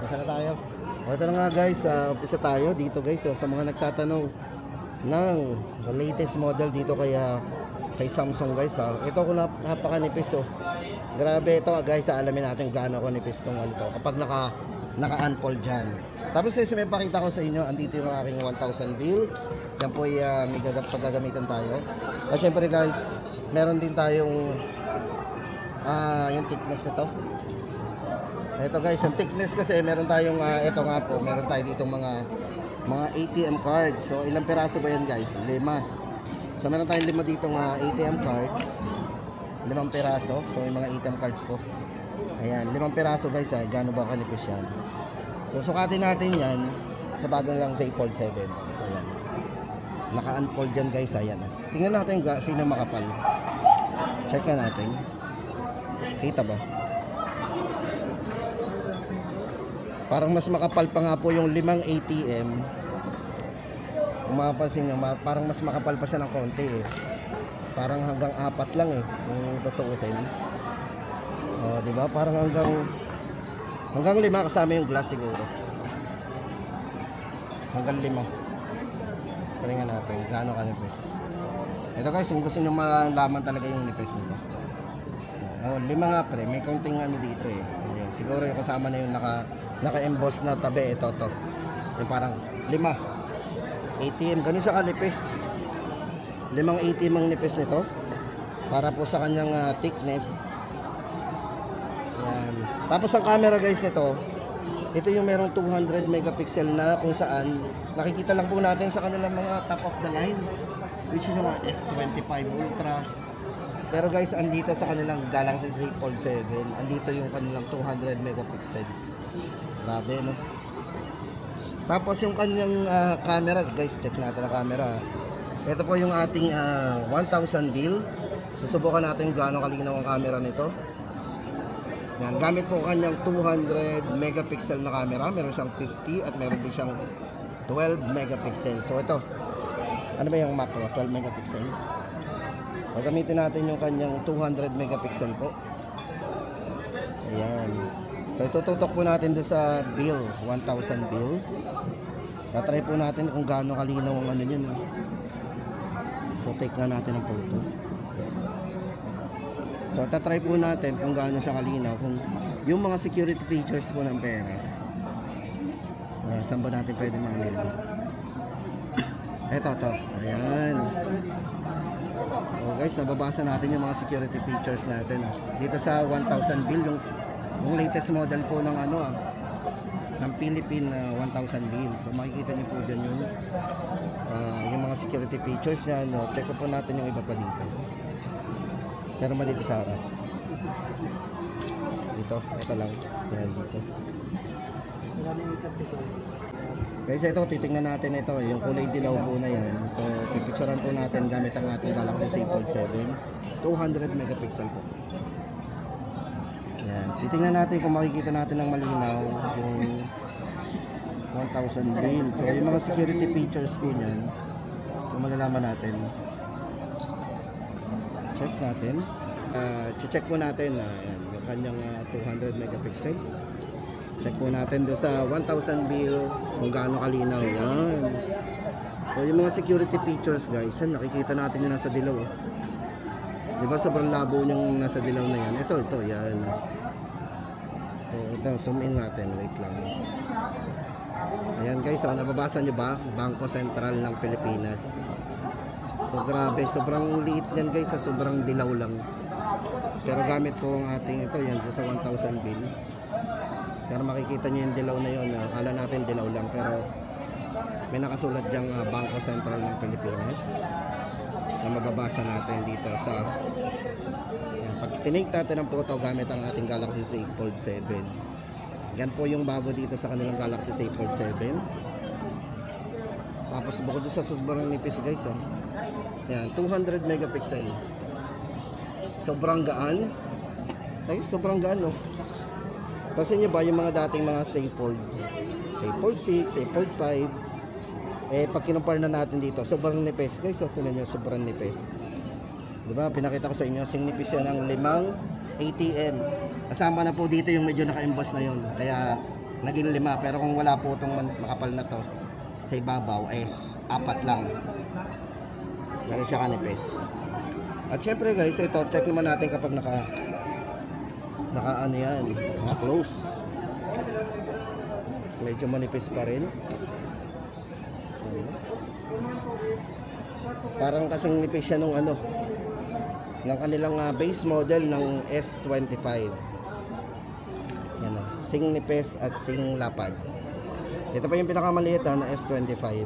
umpisa na tayo. O ito na nga guys, umpisa tayo dito guys. So, sa mga nagtatanong ng latest model dito kay Samsung guys. Ito ko napakanipis oh. Grabe ito guys, alamin natin gaano ko nipis tong ano to kapag naka-unfold dyan. Tapos guys, may pakita ko sa inyo, andito yung aking 1000 bill. Yan po ay may paggagamitan tayo. At syempre guys, meron din tayong yung thickness nito. Ito guys, yung thickness kasi meron tayong ito nga po, meron tayo dito mga ATM cards. So ilang piraso ba yan guys? 5. So meron tayong 5 dito ATM cards. 5 piraso. So yung mga ATM cards ko. Ayan, 5 piraso guys, gaano ba kanipis yan? So sukatin natin yan sa bagong lang sa Fold 7. Ayan. Naka-unfold dyan guys, ayan. Tingnan natin sino makapal. Check na natin. Kita ba? Parang mas makapal pa nga po yung 5 ATM. Kung mapapansin nyo, parang mas makapal pa siya ng konti eh. Parang hanggang 4 lang eh, yung tutuusin. O, diba? Parang hanggang 5 kasama yung glass siguro. Hanggang 5. Palingan natin, gaano kanipis. Ito guys, kung gusto nyo malaman talaga yung nipis nito. O, 5 nga pre, may konting ano dito eh. Ayan, siguro yung kasama na yung naka-emboss na tabi, ito. Yung parang 5 ATM, ganun siya kanipis. 5 ATM ang nipis nito para po sa kanyang thickness. Ayan. Tapos ang camera guys nito, ito yung merong 200 megapixel na kung saan nakikita lang po natin sa kanilang mga top of the line, which is yung S25 Ultra. Pero guys, andito sa kanilang Galaxy Z Fold 7, andito yung kanilang 200 megapixel. Grabe no. Tapos yung kanyang camera guys, check natin ang camera. Ito po yung ating 1000 bill. Susubukan natin gaano kalinaw ang camera nito. Yan, gamit po kanyang 200 megapixel na camera. Meron siyang 50 at meron din siyang 12 megapixel. So ito, ano ba yung macro? 12 megapixel. So gamitin natin yung kanyang 200 megapixel po. Ayan. So itututok po natin doon sa bill, 1000 bill. Tatry po natin kung gaano kalinaw ang ano yun. So take nga natin ang photo. So tatry po natin kung gaano siya kalinaw, kung yung mga security features po ng pera. Saan ba natin pwede makita? Ito. Ayan. So guys, nababasa natin yung mga security features natin. Dito sa 1000 bill, yung latest model po ng ng Philippine 1000 bill. So makikita niyo po dyan yung mga security features niya. Check po natin yung iba pa dito. Meron ba dito sa harap? Ito lang. Ayan dito. Guys, ito titingnan natin ito, yung kulay dilaw po na yan. So pipicturean po natin gamit ang ating Galaxy Z Fold 7, 200 megapixel po. Ayan, titingnan natin kung makikita natin ng malinaw yung 1000 bill. So yung mga security features po niyan, so malalaman natin. Check natin. Check po natin ayan, yung kanyang 200 megapixel. Check po natin doon sa 1000 bill kung gaano kalinaw. Yan. So yung mga security features guys, yan, nakikita natin yung nasa dilaw. Diba sobrang labo yung nasa dilaw na yan. Ito, yan. So ito, zoom in natin. Wait lang. Ayan guys, so nababasa nyo ba? Bangko Sentral ng Pilipinas. So grabe, sobrang liit yan guys, sobrang dilaw lang. Pero gamit po ang ating ito, yan sa 1000 bill. Pero makikita nyo yung dilaw na yun. Akala natin dilaw lang, pero may nakasulat dyang Bangko Sentral ng Pilipinas na mababasa natin dito sa yan. Pag tinake natin ang photo gamit ang ating Galaxy Z Fold 7, yan po yung bago dito sa kanilang Galaxy Z Fold 7. Tapos bukod sa sobrang nipis guys, yan, 200 megapixel. Sobrang gaan. Ay, sobrang gaan no. Kasi nyo ba yung mga dating mga Z Fold 6, Z Fold 5, pag kinumpare na natin dito, sobrang nipis guys. So tingnan nyo, sobrang nipis. Diba, pinakita ko sa inyo, sing nipis yan ng 5 ATM. Kasama na po dito yung medyo naka-emboss na yun. Kaya naging 5. Pero kung wala po itong makapal na to sa ibabaw, 4 lang. Ganun siya kanipis. At syempre guys, ito, check naman natin kapag naka ano yan, naka-close. Medyo manipis pa rin. Parang kasing nipis siya nung ano, ng kanilang base model ng S25. Yan o, sing nipis at sing lapad. Ito pa yung pinakamaliit na S25.